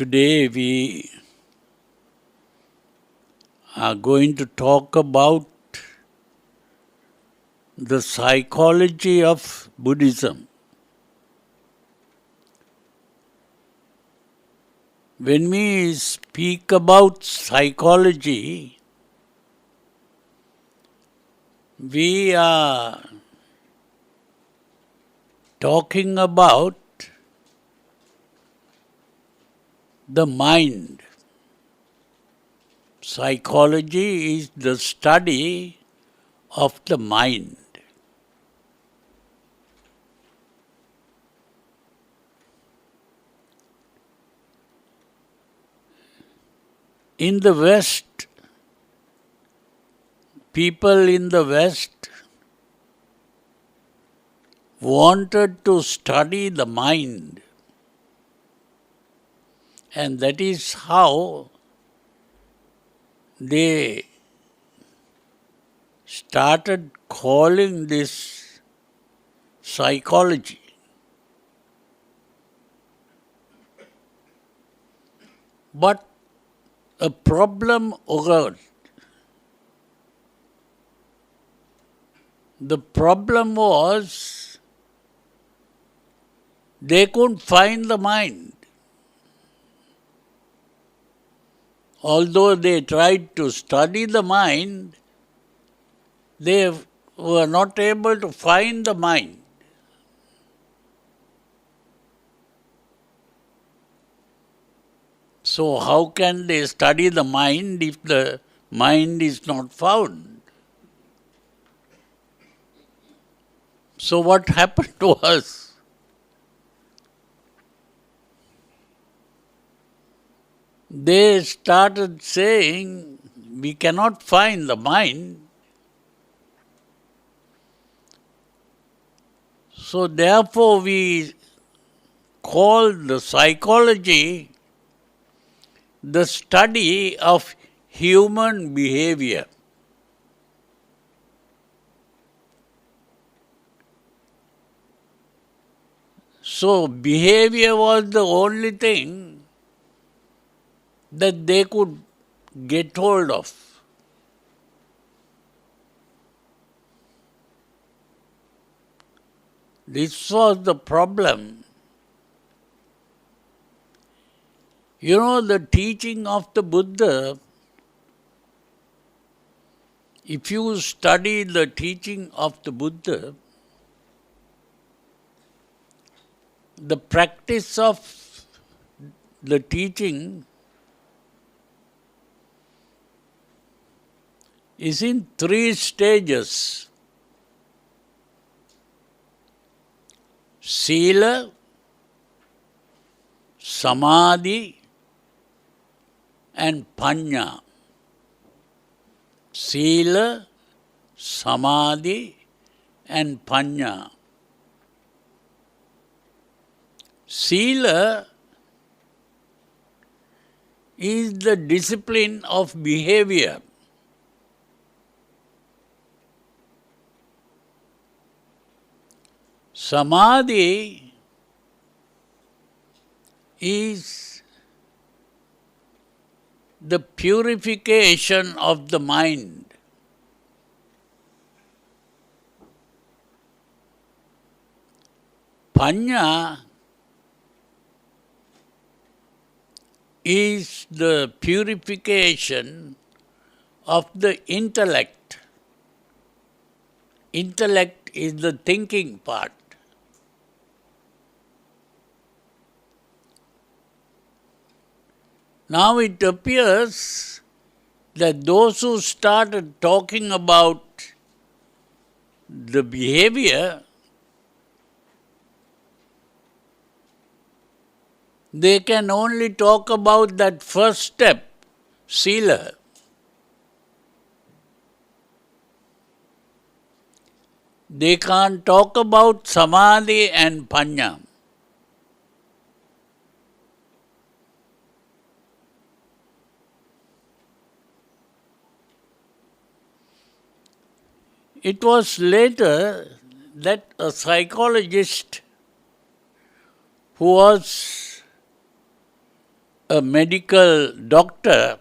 Today we are going to talk about the psychology of Buddhism. When we speak about psychology, we are talking about the mind. Psychology is the study of the mind. In the West, people in the West wanted to study the mind, and that is how they started calling this psychology. But a problem occurred. The problem was they couldn't find the mind. Although they tried to study the mind, they were not able to find the mind. So how can they study the mind if the mind is not found? So what happened was, they started saying, we cannot find the mind. So therefore we call the psychology the study of human behavior. So behavior was the only thing that they could get hold of. This was the problem. You know, the teaching of the Buddha, if you study the teaching of the Buddha, the practice of the teaching is in 3 stages. Sila, Samadhi, and Panya. Sila, Samadhi, and Panya. Sila is the discipline of behavior. Samadhi is the purification of the mind. Panya is the purification of the intellect. Intellect is the thinking part. Now it appears that those who started talking about the behavior, they can only talk about that first step, sila. They can't talk about samadhi and panya. It was later that a psychologist who was a medical doctor,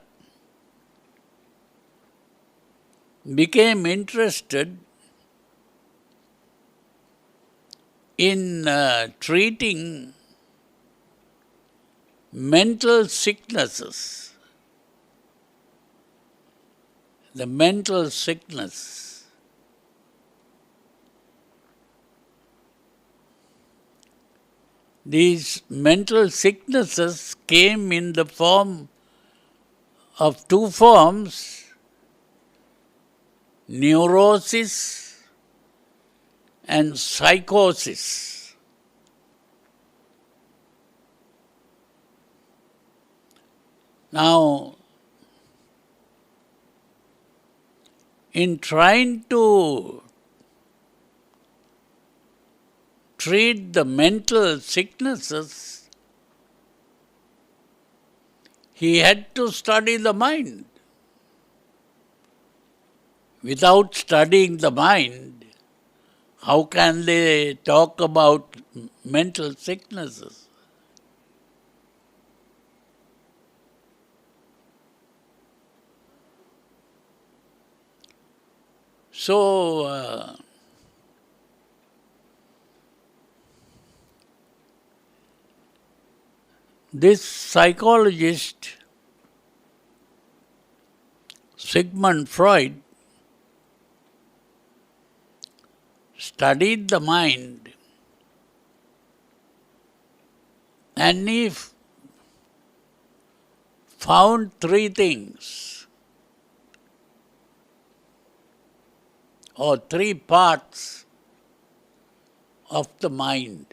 became interested in treating mental sicknesses. The mental sickness. These mental sicknesses came in the form of two forms: neurosis and psychosis. Now, in trying to treat the mental sicknesses, he had to study the mind. Without studying the mind, how can they talk about mental sicknesses? So, this psychologist, Sigmund Freud, studied the mind, and he found three things, or three parts of the mind,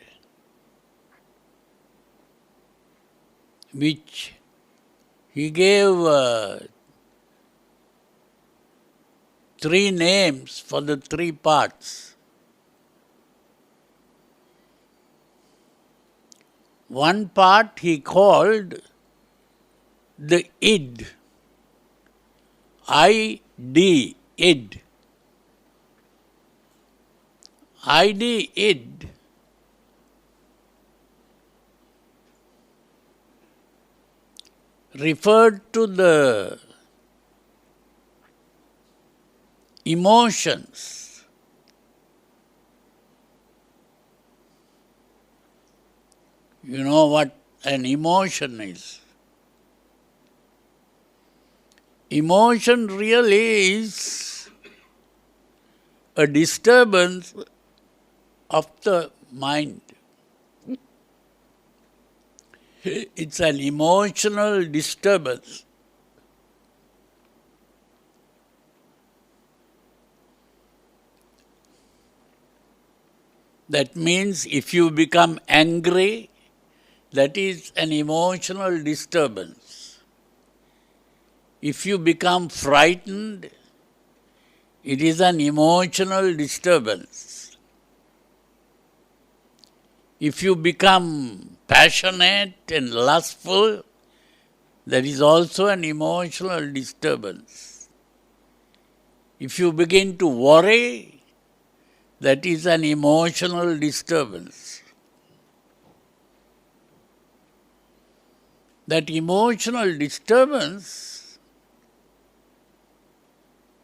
which he gave three names for the three parts. One part he called the id, I-D, id. ID, id, referred to the emotions. You know what an emotion is. Emotion really is a disturbance of the mind. It's an emotional disturbance. That means if you become angry, that is an emotional disturbance. If you become frightened, it is an emotional disturbance. If you become passionate and lustful, that is also an emotional disturbance. If you begin to worry, that is an emotional disturbance. That emotional disturbance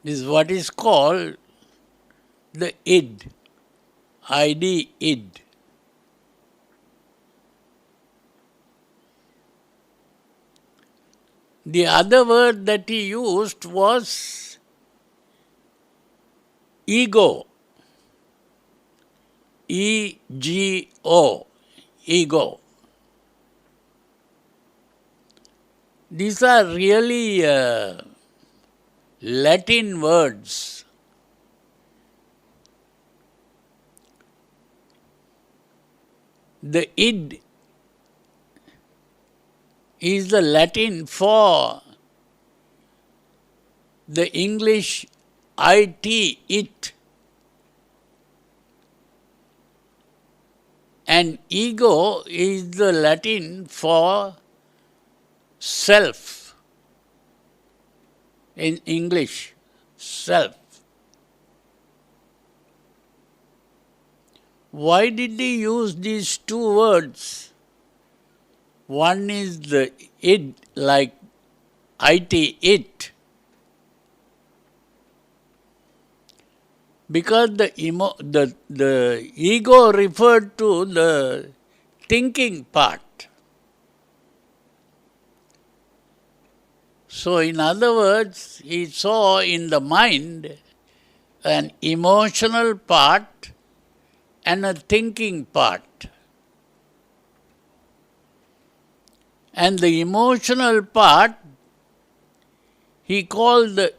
is what is called the id, ID, id. The other word that he used was ego, E-G-O, ego. These are really Latin words. The id is the Latin for the English it, it. And ego is the Latin for self. In English, self. Why did he use these two words? One is the id, like it. Because the ego referred to the thinking part. So in other words, he saw in the mind an emotional part and a thinking part. And the emotional part he called the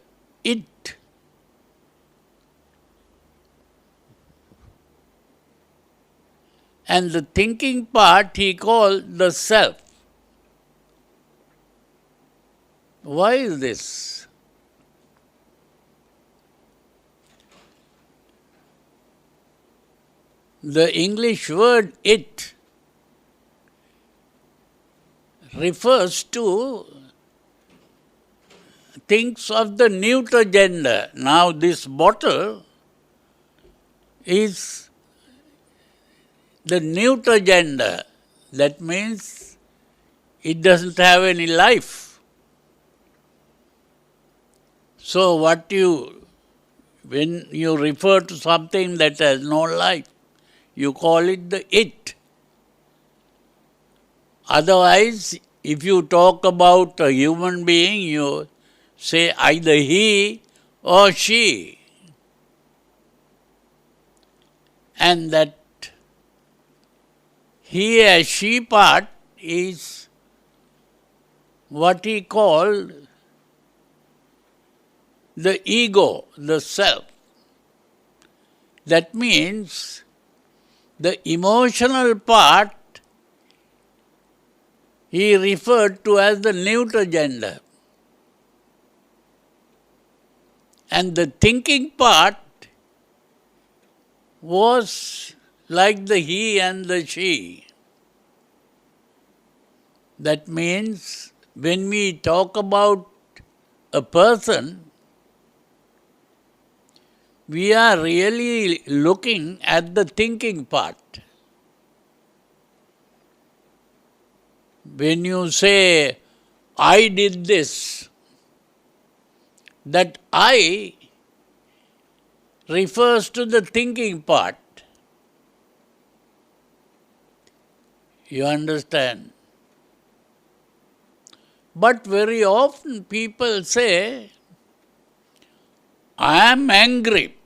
it. And the thinking part he called the self. Why is this? The English word it refers to things of the neuter gender. Now this bottle is the neuter gender. That means it doesn't have any life. So when you refer to something that has no life, you call it the it. Otherwise, if you talk about a human being, you say either he or she. And that he or she part is what he called the ego, the self. That means the emotional part he referred to as the neuter gender. And the thinking part was like the he and the she. That means when we talk about a person, we are really looking at the thinking part. When you say, I did this, that I refers to the thinking part. You understand? But very often people say, I am angry.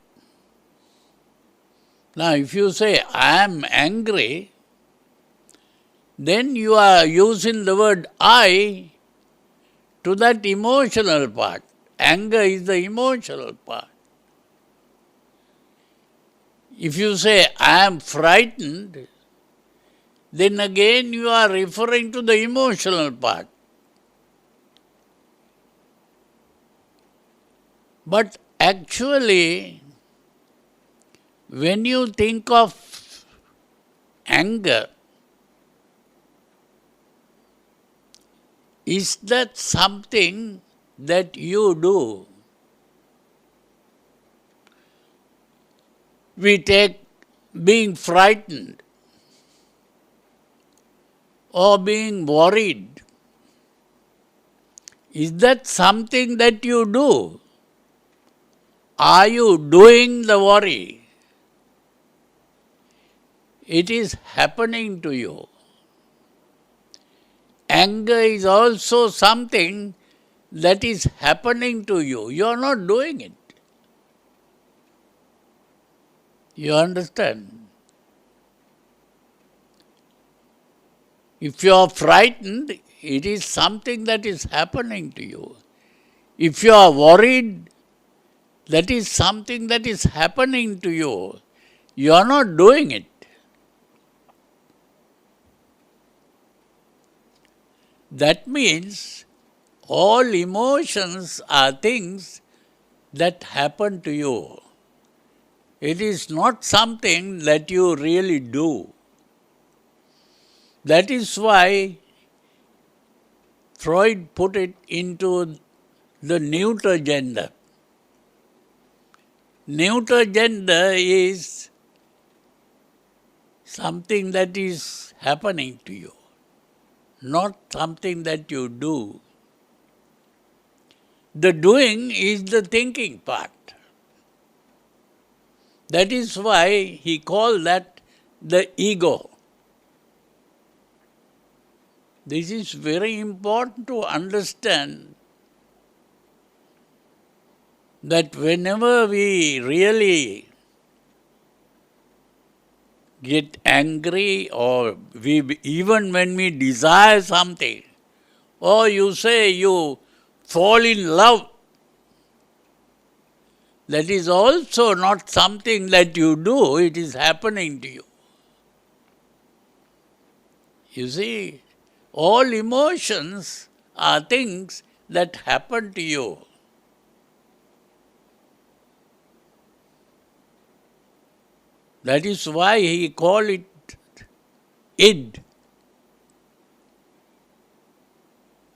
Now if you say, I am angry, then you are using the word I to that emotional part. Anger is the emotional part. If you say, I am frightened, then again you are referring to the emotional part. But actually, when you think of anger, is that something that you do? We take being frightened or being worried. Is that something that you do? Are you doing the worry? It is happening to you. Anger is also something that is happening to you. You are not doing it. You understand? If you are frightened, it is something that is happening to you. If you are worried, that is something that is happening to you. You are not doing it. That means all emotions are things that happen to you. It is not something that you really do. That is why Freud put it into the neuter gender. Neuter gender is something that is happening to you. not something that you do. The doing is the thinking part. That is why he called that the ego. This is very important to understand, that whenever we really get angry, or even when we desire something, or you say you fall in love, that is also not something that you do, it is happening to you. You see, all emotions are things that happen to you. That is why he called it id.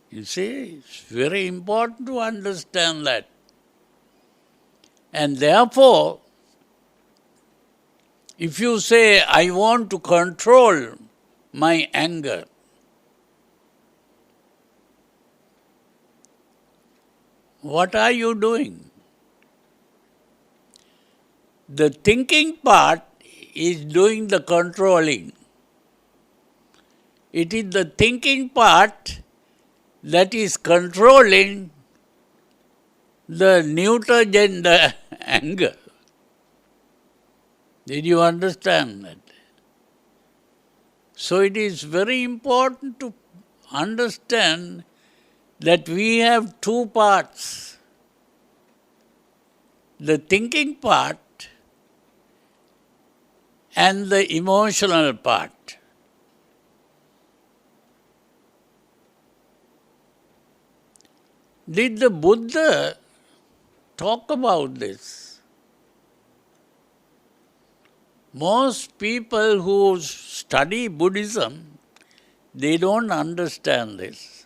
You see, it's very important to understand that. And therefore, if you say, I want to control my anger, what are you doing? The thinking part is doing the controlling. It is the thinking part that is controlling the neuter gender anger. Did you understand that? So it is very important to understand that we have two parts. The thinking part and the emotional part. Did the Buddha talk about this? Most people who study Buddhism, they don't understand this.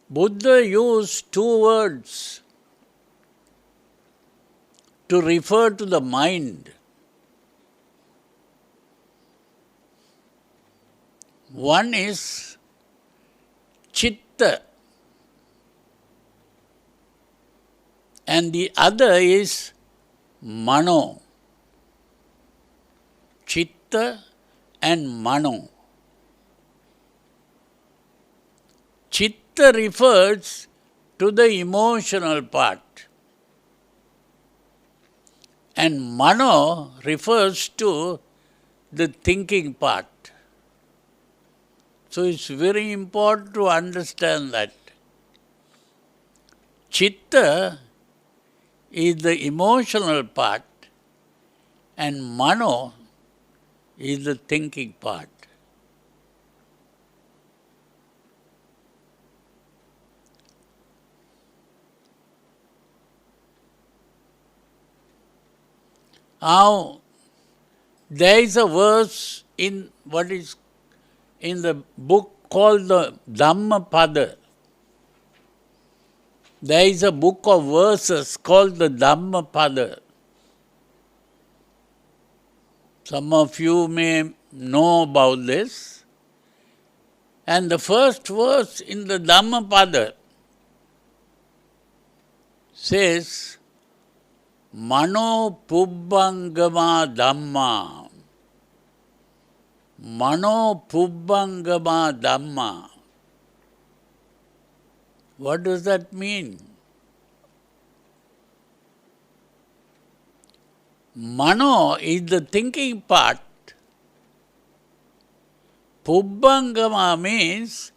Buddha used two words to refer to the mind. One is chitta and the other is mano. Chitta and mano. Chitta refers to the emotional part and mano refers to the thinking part. So it's very important to understand that. Chitta is the emotional part and mano is the thinking part. Now, there is a verse in what is in the book called the Dhamma. There is a book of verses called the Dhamma. Some of you may know about this. And the first verse in the Dhamma says, Mano Pubbangama Dhamma. Mano Pubbangama Dhamma. What does that mean? Mano is the thinking part. Pubbangama means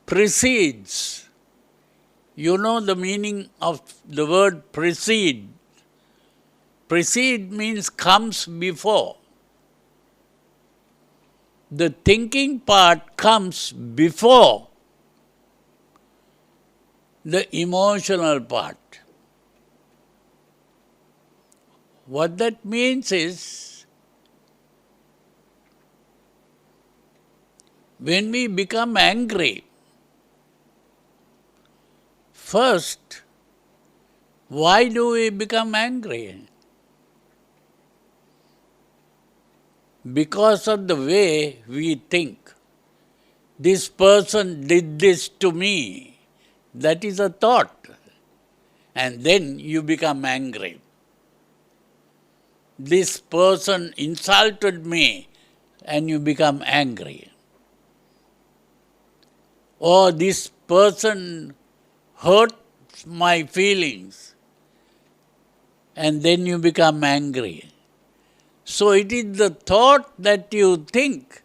precedes. You know the meaning of the word precede. Precede means comes before. The thinking part comes before the emotional part. What that means is, when we become angry, first, why do we become angry? because of the way we think. This person did this to me. That is a thought. And then you become angry. This person insulted me, and you become angry. Or this person hurt my feelings, and then you become angry. So it is the thought that you think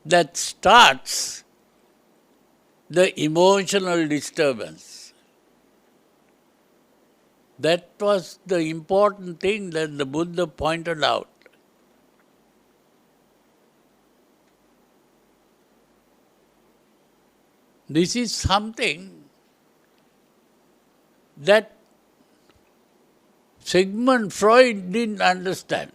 that starts the emotional disturbance. That was the important thing that the Buddha pointed out. This is something that Sigmund Freud didn't understand.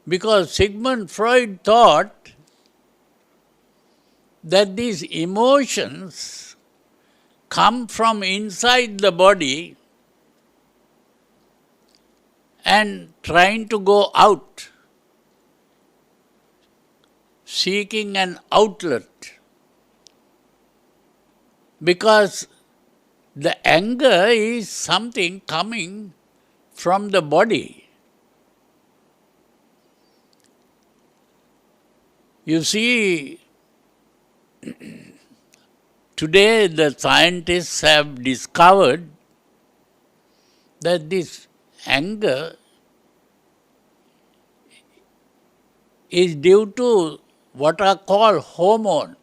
Because Sigmund Freud thought that these emotions come from inside the body and trying to go out, seeking an outlet. Because the anger is something coming from the body. You see, today the scientists have discovered that this anger is due to what are called hormones.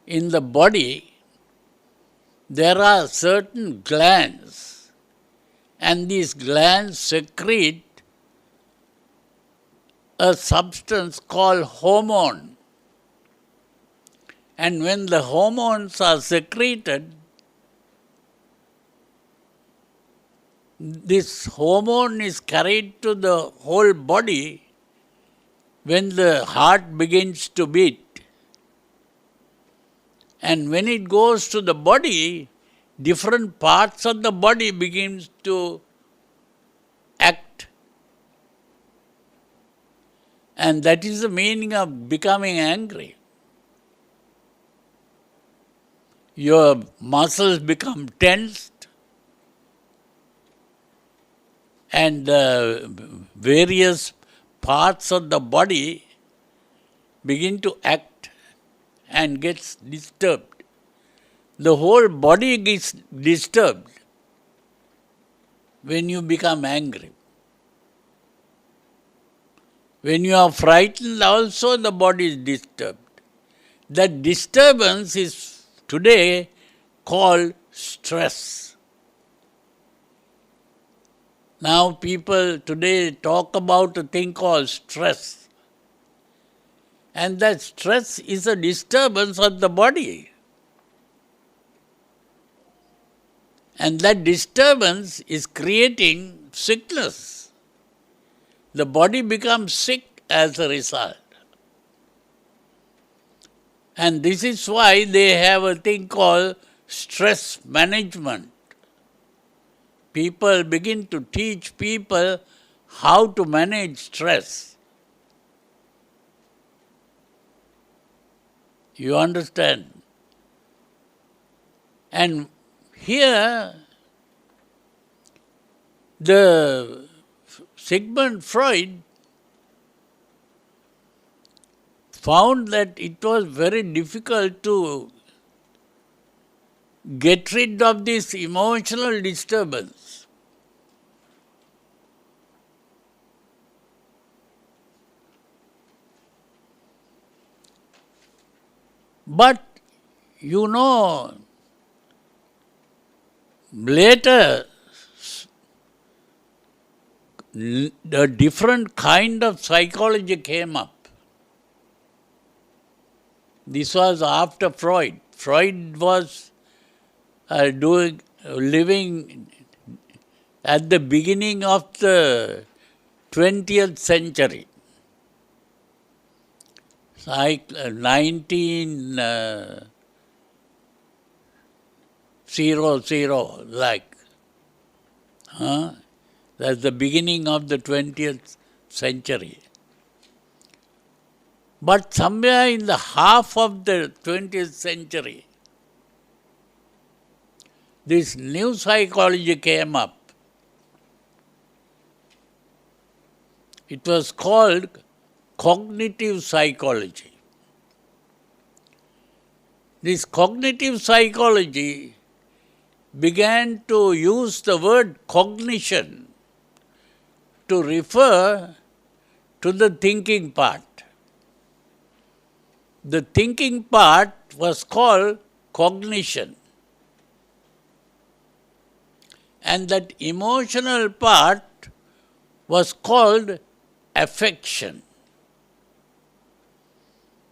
In the body, there are certain glands, and these glands secrete a substance called hormone. And when the hormones are secreted, this hormone is carried to the whole body when the heart begins to beat. And when it goes to the body, different parts of the body begins to act. And that is the meaning of becoming angry. Your muscles become tensed, and various parts of the body begin to act and gets disturbed. The whole body gets disturbed when you become angry. When you are frightened, also the body is disturbed. That disturbance is today called stress. Now people today talk about a thing called stress. And that stress is a disturbance of the body. And that disturbance is creating sickness. The body becomes sick as a result. And this is why they have a thing called stress management. People begin to teach people how to manage stress. You understand? And here, the Sigmund Freud found that it was very difficult to get rid of this emotional disturbance. But, you know, later, a different kind of psychology came up. This was after Freud. Freud was living at the beginning of the 20th century. Like 1900, like That's the beginning of the 20th century. But somewhere in the half of the 20th century, this new psychology came up. It was called cognitive psychology. This cognitive psychology began to use the word cognition to refer to the thinking part. The thinking part was called cognition. And that emotional part was called affection.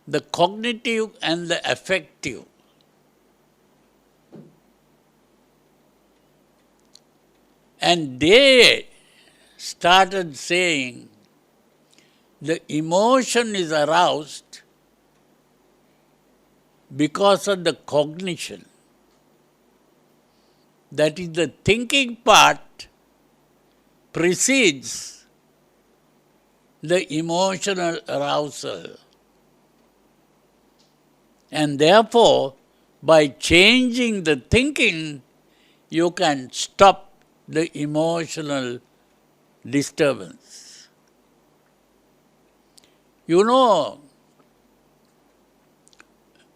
The cognitive and the affective. And they started saying the emotion is aroused because of the cognition. That is, the thinking part precedes the emotional arousal. And therefore, by changing the thinking, you can stop the emotional disturbance. You know,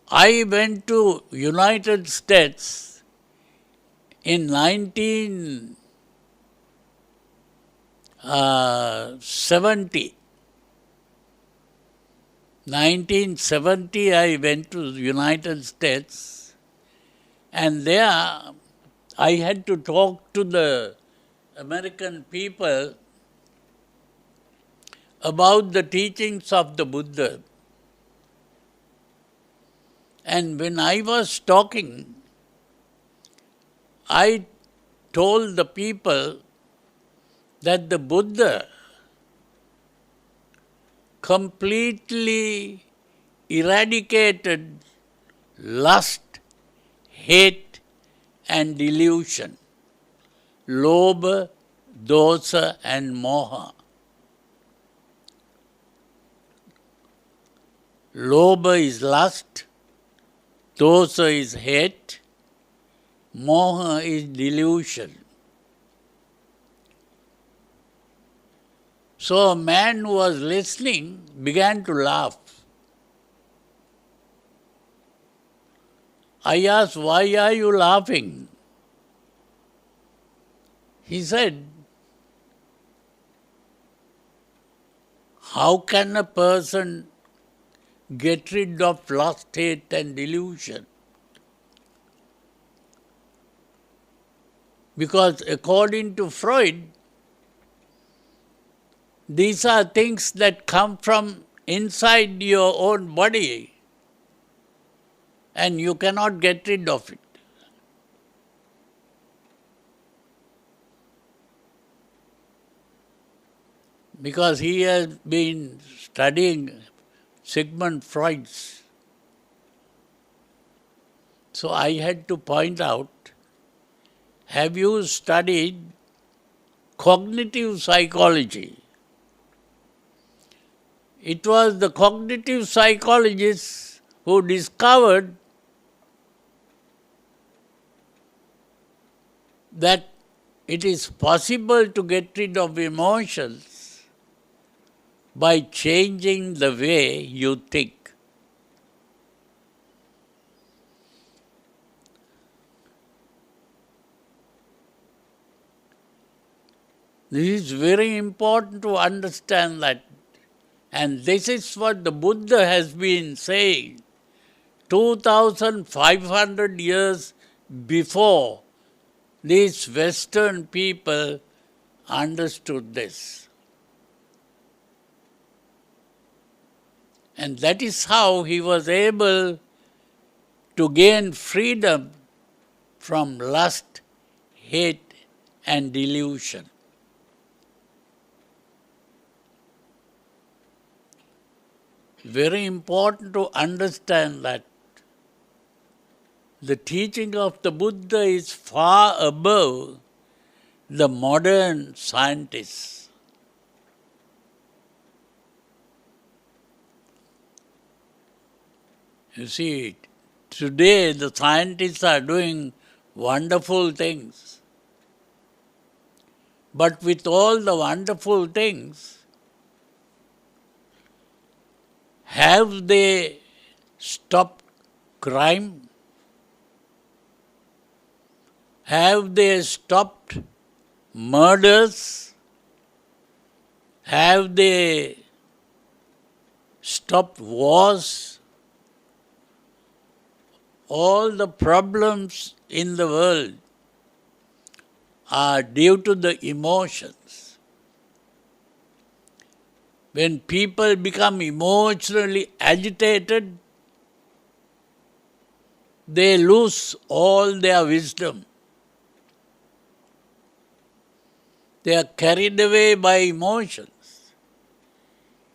I went to United States in 1970. 1970 I went to the United States, and there I had to talk to the American people about the teachings of the Buddha. And when I was talking, I told the people that the Buddha completely eradicated lust, hate and delusion, lobha, dosa and moha. Lobha is lust, dosa is hate, moha is delusion. So a man who was listening began to laugh. I asked, why are you laughing? He said, how can a person get rid of lust, hate and delusion? Because according to Freud, these are things that come from inside your own body and you cannot get rid of it. Because he has been studying Sigmund Freud's. So I had to point out, have you studied cognitive psychology? It was the cognitive psychologists who discovered that it is possible to get rid of emotions by changing the way you think. This is very important to understand that. And this is what the Buddha has been saying 2,500 years before these Western people understood this. And that is how he was able to gain freedom from lust, hate and delusion. Very important to understand that the teaching of the Buddha is far above the modern scientists. You see, today the scientists are doing wonderful things. But with all the wonderful things, have they stopped crime? Have they stopped murders? Have they stopped wars? All the problems in the world are due to the emotions. When people become emotionally agitated, they lose all their wisdom. They are carried away by emotions.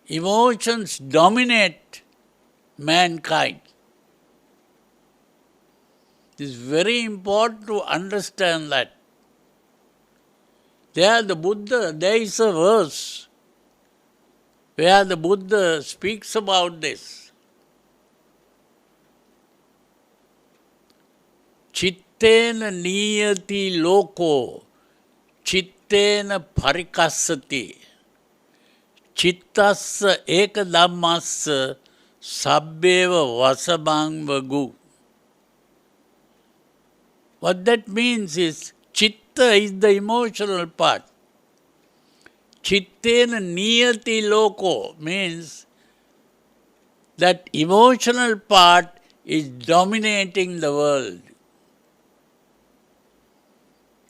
Emotions dominate mankind. It is very important to understand that. There is a verse where the Buddha speaks about this. Chittena niyati loko, chittena parikassati, chittassa ekadammassa sabbeva vasamang vagu. What that means is, chitta is the emotional part. Chittena niyati loko means that emotional part is dominating the world.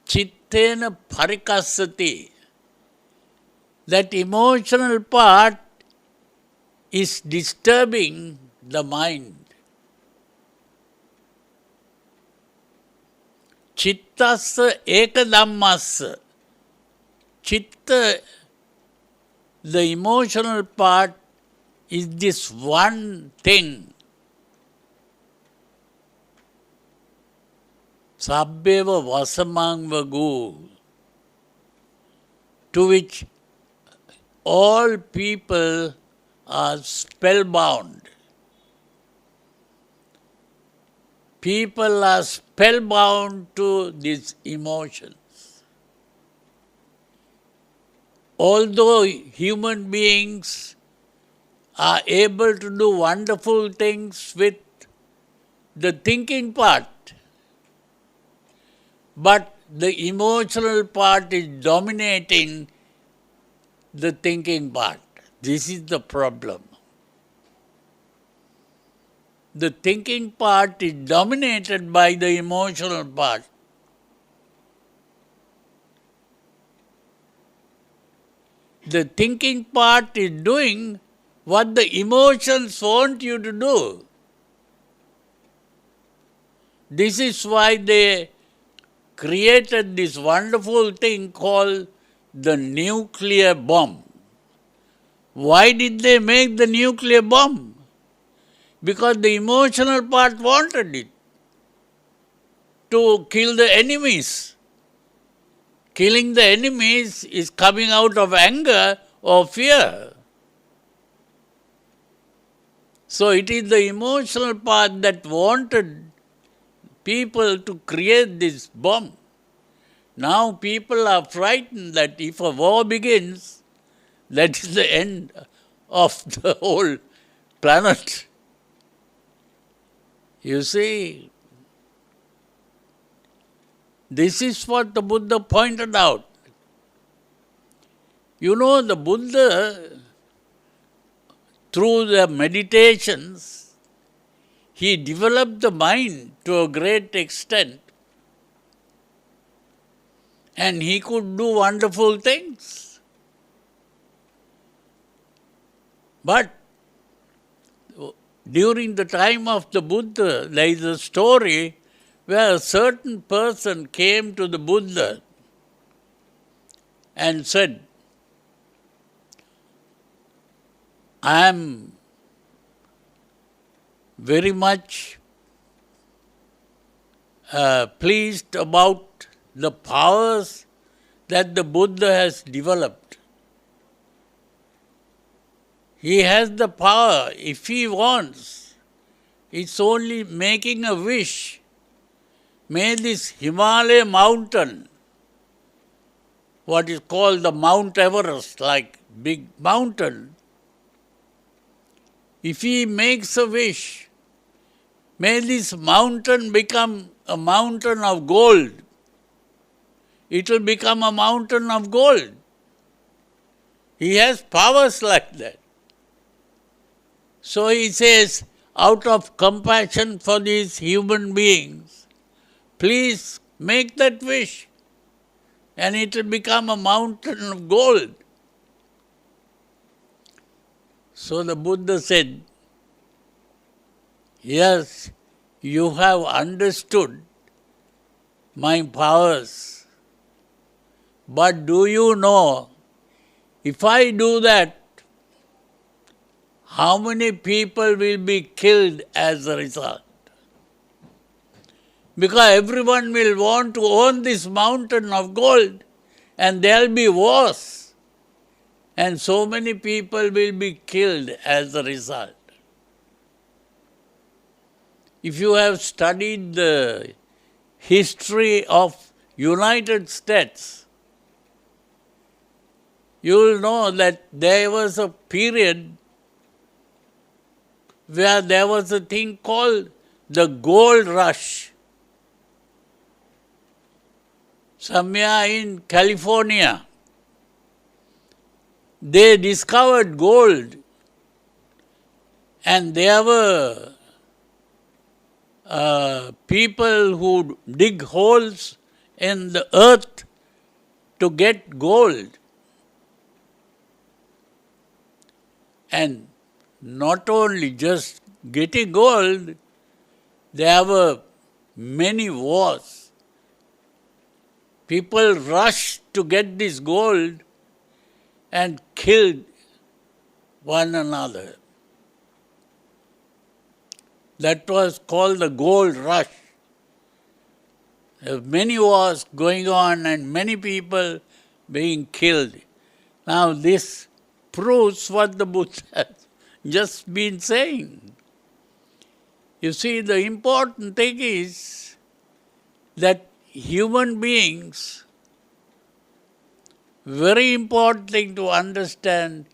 Chittena parikassati, that emotional part is disturbing the mind. Chittassa ekadammassa, chitta, the emotional part, is this one thing. Sabbeva vasamang vagu, to which all people are spellbound. People are spellbound to these emotions. Although human beings are able to do wonderful things with the thinking part, but the emotional part is dominating the thinking part. This is the problem. The thinking part is dominated by the emotional part. The thinking part is doing what the emotions want you to do. This is why they created this wonderful thing called the nuclear bomb. Why did they make the nuclear bomb? Because the emotional part wanted it to kill the enemies. Killing the enemies is coming out of anger or fear. So it is the emotional part that wanted people to create this bomb. Now people are frightened that if a war begins, that is the end of the whole planet. You see, this is what the Buddha pointed out. You know, the Buddha, through the meditations, he developed the mind to a great extent, and he could do wonderful things. But during the time of the Buddha, there is a story where a certain person came to the Buddha and said, I am very much pleased about the powers that the Buddha has developed. He has the power, if he wants. It's only making a wish. May this Himalaya mountain, what is called the Mount Everest, like big mountain, if he makes a wish, may this mountain become a mountain of gold. It will become a mountain of gold. He has powers like that. So he says, out of compassion for these human beings, please make that wish, and it will become a mountain of gold. So the Buddha said, yes, you have understood my powers, but do you know, if I do that, how many people will be killed as a result? Because everyone will want to own this mountain of gold, and there will be wars, and so many people will be killed as a result. If you have studied the history of United States, you will know that there was a period where there was a thing called the gold rush. Somewhere in California, they discovered gold, and there were people who dig holes in the earth to get gold. And not only just getting gold, there were many wars. People rushed to get this gold and killed one another. That was called the gold rush. There were many wars going on and many people being killed. Now this proves what the Buddha has just been saying. You see, the important thing is that human beings, very important thing to understand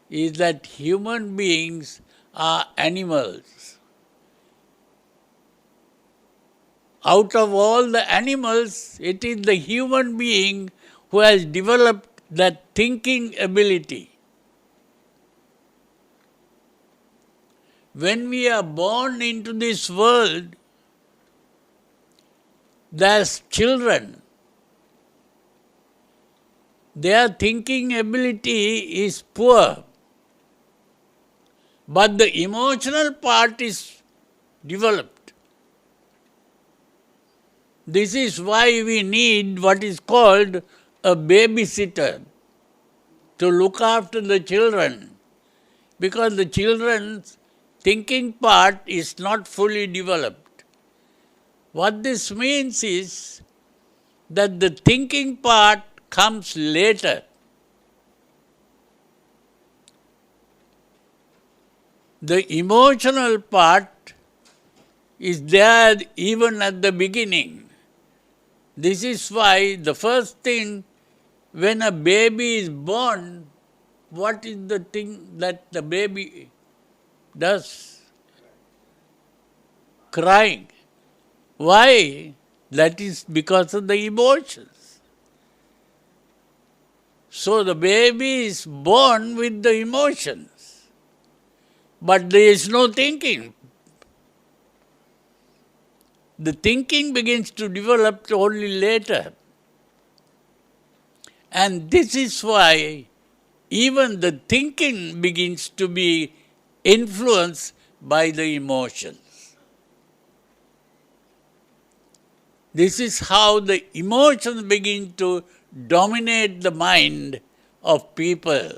is that human beings are animals. Out of all the animals, it is the human being who has developed that thinking ability. When we are born into this world, there's children. Their thinking ability is poor, but the emotional part is developed. This is why we need what is called a babysitter to look after the children, because the children's thinking part is not fully developed. What this means is that the thinking part comes later. The emotional part is there even at the beginning. This is why the first thing when a baby is born, what is the thing that the baby does? Crying. Why? That is because of the emotions. So the baby is born with the emotions, but there is no thinking. The thinking begins to develop only later. And this is why even the thinking begins to be influenced by the emotions. This is how the emotions begin to dominate the mind of people.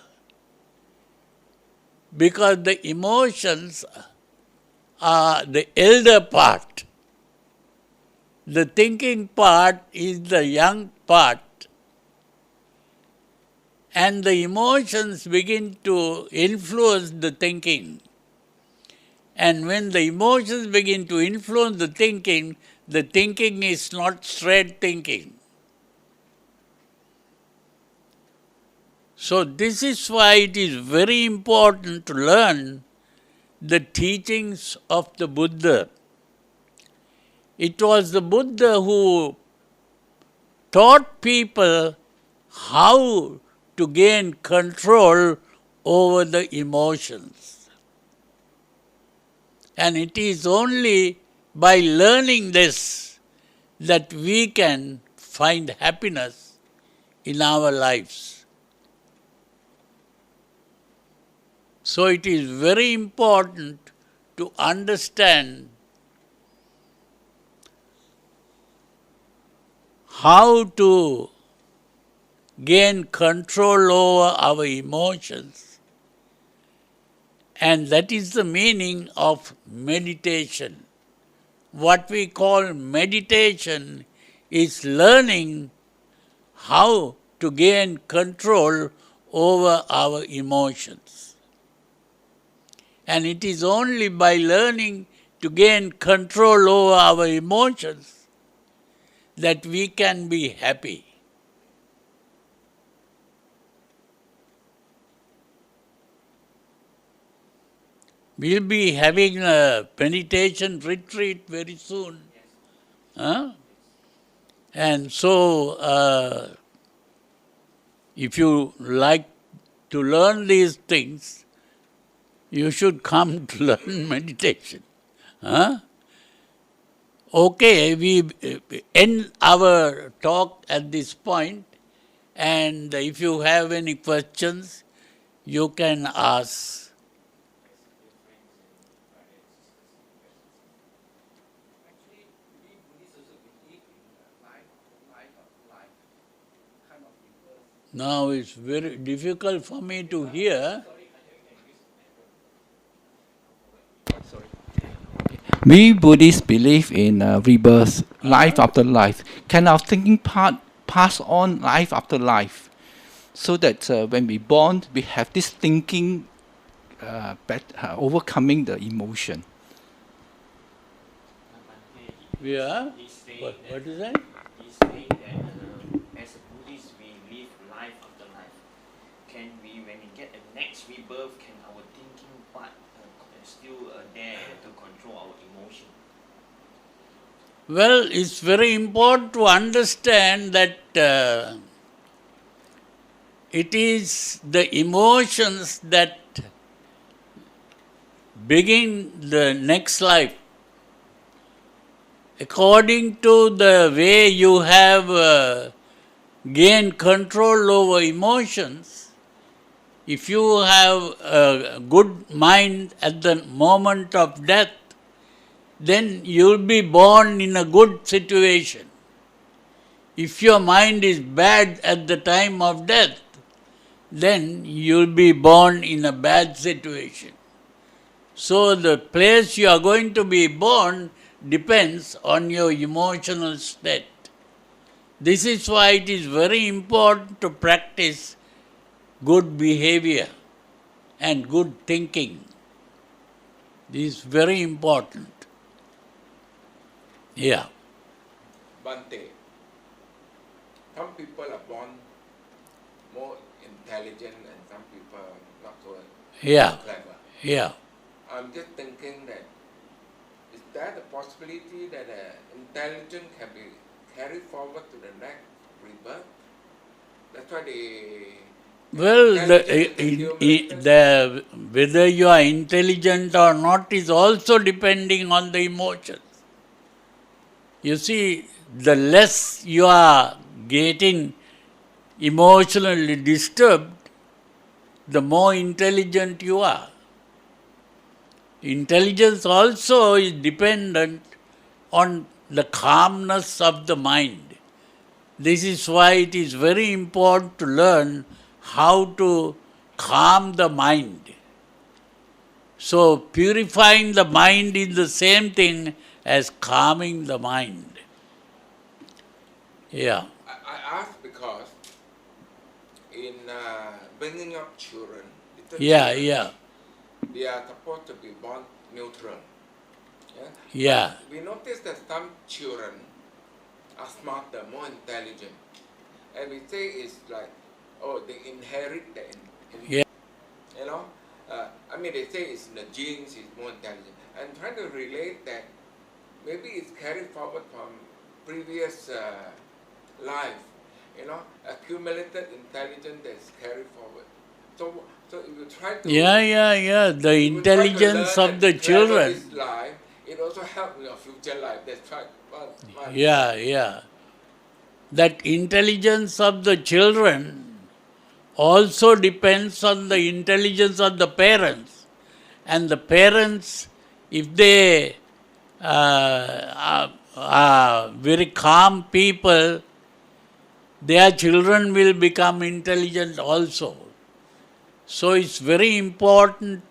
Because the emotions are the elder part. The thinking part is the young part. and the emotions begin to influence the thinking. And when the emotions begin to influence the thinking is not straight thinking. So this is why it is very important to learn the teachings of the Buddha. It was the Buddha who taught people how to gain control over the emotions. And it is only by learning this that we can find happiness in our lives. So it is very important to understand how to gain control over our emotions. And that is the meaning of meditation. What we call meditation is learning how to gain control over our emotions. And it is only by learning to gain control over our emotions that we can be happy. We'll be having a meditation retreat very soon. Huh? And so, if you like to learn these things, you should come to learn meditation. Huh? Okay, we end our talk at this point, and if you have any questions, you can ask. Now it's very difficult for me to hear. We Buddhists believe in rebirth, life after life. Can our thinking part pass on life after life? So that when we born, we have this thinking overcoming the emotion. Yeah? What is that? He's saying that as a Buddhist, we live life after life. Can we, when we get the next rebirth, can our thinking part still there to control our emotion? Well, it's very important to understand that it is the emotions that begin the next life. According to the way you have gained control over emotions, if you have a good mind at the moment of death, then you'll be born in a good situation. If your mind is bad at the time of death, then you'll be born in a bad situation. So the place you are going to be born depends on your emotional state. This is why it is very important to practice good behavior and good thinking. This is very important. Yeah. Bhante, some people are born more intelligent and some people are not so Yeah. clever. Yeah. I'm just thinking that is there the possibility that intelligence can be carried forward to the next rebirth? That's why Well, whether you are intelligent or not is also depending on the emotions. You see, the less you are getting emotionally disturbed, the more intelligent you are. Intelligence also is dependent on the calmness of the mind. This is why it is very important to learn how to calm the mind. So purifying the mind is the same thing as calming the mind. Yeah. I ask because in bringing up children, little Yeah, children, yeah, they are supposed to be born neutral. yeah, But we notice that some children are smarter, more intelligent, and we say it's like, oh, they inherit the, yeah. you know, I mean, they say it's in the genes, it's more intelligent. I'm trying to relate that maybe it's carried forward from previous life, you know, accumulated intelligence that's carried forward. So if you try to, Yeah. The if you try to intelligence learn of and the clever children. this life, it also helps in your future life. That's right. One. Yeah. That intelligence of the children also depends on the intelligence of the parents. And the parents, if they are very calm people, their children will become intelligent also. So it's very important.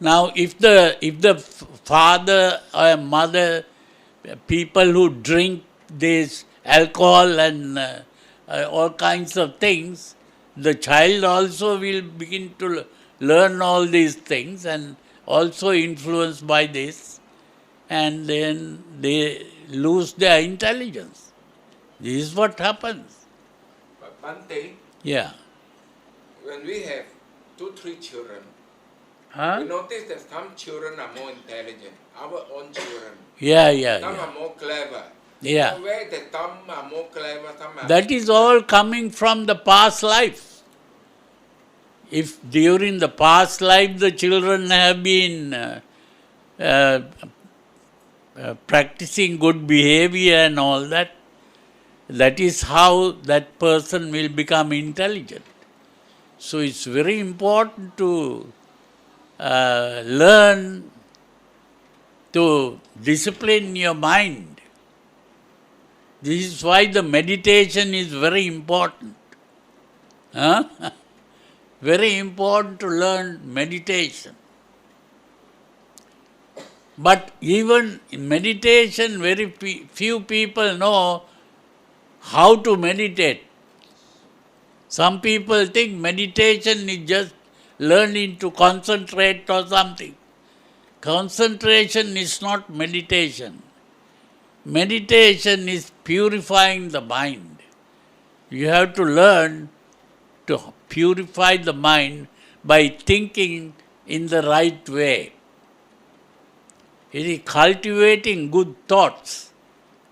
Now, if the father or mother, people who drink this alcohol and all kinds of things, the child also will begin to learn all these things and also influenced by this, and then they lose their intelligence. This is what happens. But Bhante, Yeah. when we have 2-3 children, Huh? we notice that some children are more intelligent, our own children. Yeah. Some are more clever. Yeah. So where the some are more clever, some are... That is all coming from the past life. If during the past life the children have been practicing good behavior and all that, that is how that person will become intelligent. So it's very important to learn to discipline your mind. This is why the meditation is very important. Huh? Very important to learn meditation. But even in meditation, very few people know how to meditate. Some people think meditation is just learning to concentrate or something. Concentration is not meditation. Meditation is purifying the mind. You have to learn to purify the mind by thinking in the right way. It is cultivating good thoughts.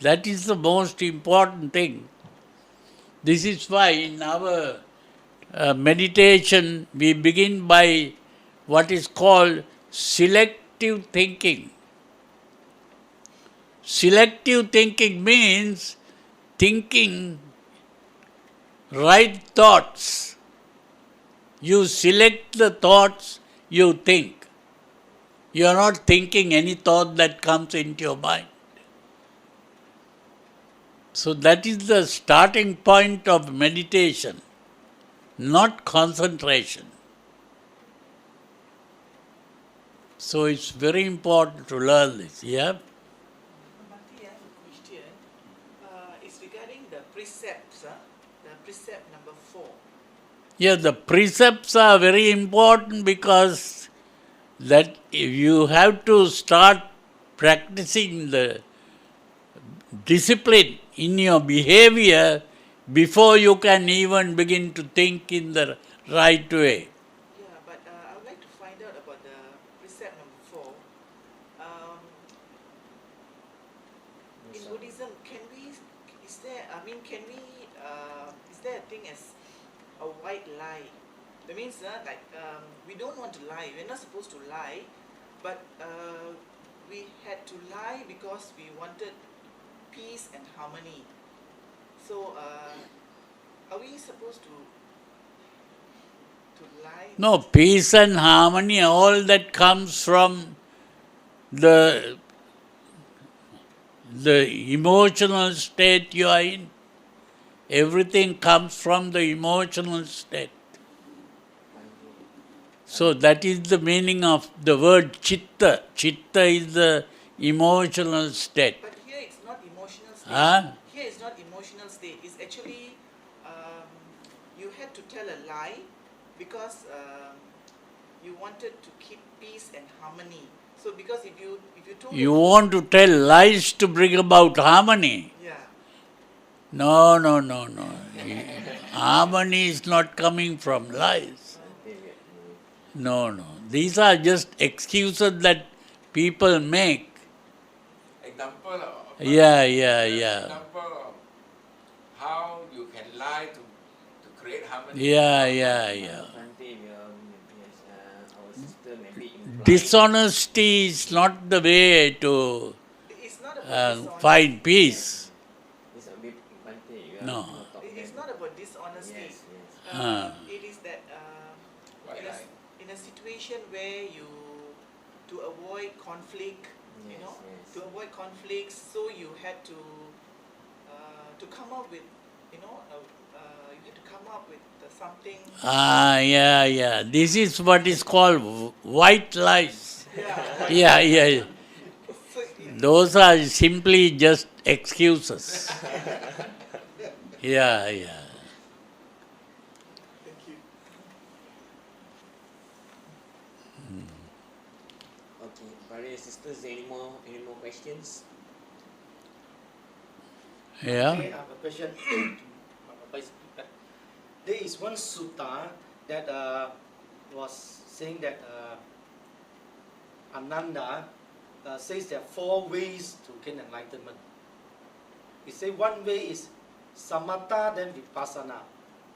That is the most important thing. This is why in our meditation we begin by what is called selective thinking. Selective thinking means thinking right thoughts. You select the thoughts you think. You are not thinking any thought that comes into your mind. So that is the starting point of meditation, not concentration. So it's very important to learn this. Yeah? Bhante, I have a question. It's regarding the precepts, the precept number 4. Yeah, the precepts are very important because that you have to start practicing the discipline in your behavior before you can even begin to think in the right way. Yeah, but I would like to find out about the precept number 4. In Buddhism, is there a thing as a white lie? That means we don't want to lie. We're not supposed to lie, but we had to lie because we wanted peace and harmony. So are we supposed to lie? No, peace and harmony, all that comes from the emotional state you are in. Everything comes from the emotional state. So that is the meaning of the word chitta. Chitta is the emotional state. But here it's not emotional state. Huh? Here it's not emotional state. It's actually you had to tell a lie because you wanted to keep peace and harmony. So because if you told You want to tell lies to bring about harmony? yeah, No, no, no, no. Harmony is not coming from lies. No, no. These are just excuses that people make. Example of Yeah, yeah, yeah. example of how you can lie to create harmony. Yeah, yeah, yeah. Bhante, yes, our sister maybe implied. Dishonesty is not the way to it's not about dishonesty. find peace. It's a bit Bhante, you No. have to talk It's them. not about dishonesty. Yes, yes. It is that White in, a, lie. in a situation where to avoid conflict, Yes, yes. to avoid conflicts, so you had to come up with, you had to come up with something. Yeah, yeah. This is what is called white lies. Yeah. Yeah, yeah. So, Those are simply just excuses. Yeah, yeah. thank you. Okay, brothers and sisters, any more questions? Yeah. Okay, I have a question. There is one sutta that was saying that Ananda says there are 4 ways to gain enlightenment. He said one way is samatha, then vipassana,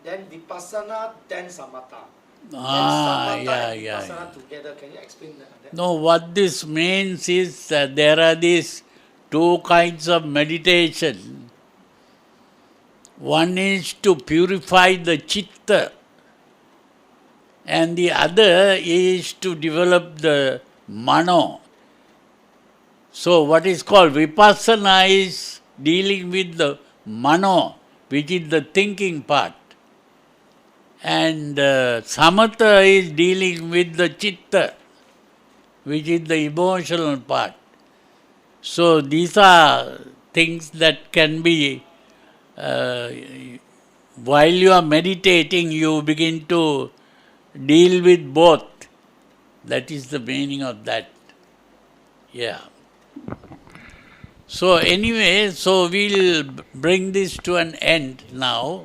then vipassana, then samatha. Then samatha Yeah, and yeah, vipassana yeah. together. Can you explain that? No, what this means is that there are these 2 kinds of meditation. One is to purify the chitta, and the other is to develop the mano. So what is called vipassana is dealing with the mano, which is the thinking part. And samatha is dealing with the chitta, which is the emotional part. So these are things that can be, while you are meditating, you begin to deal with both. That is the meaning of that. Yeah. So anyway, so we'll bring this to an end now.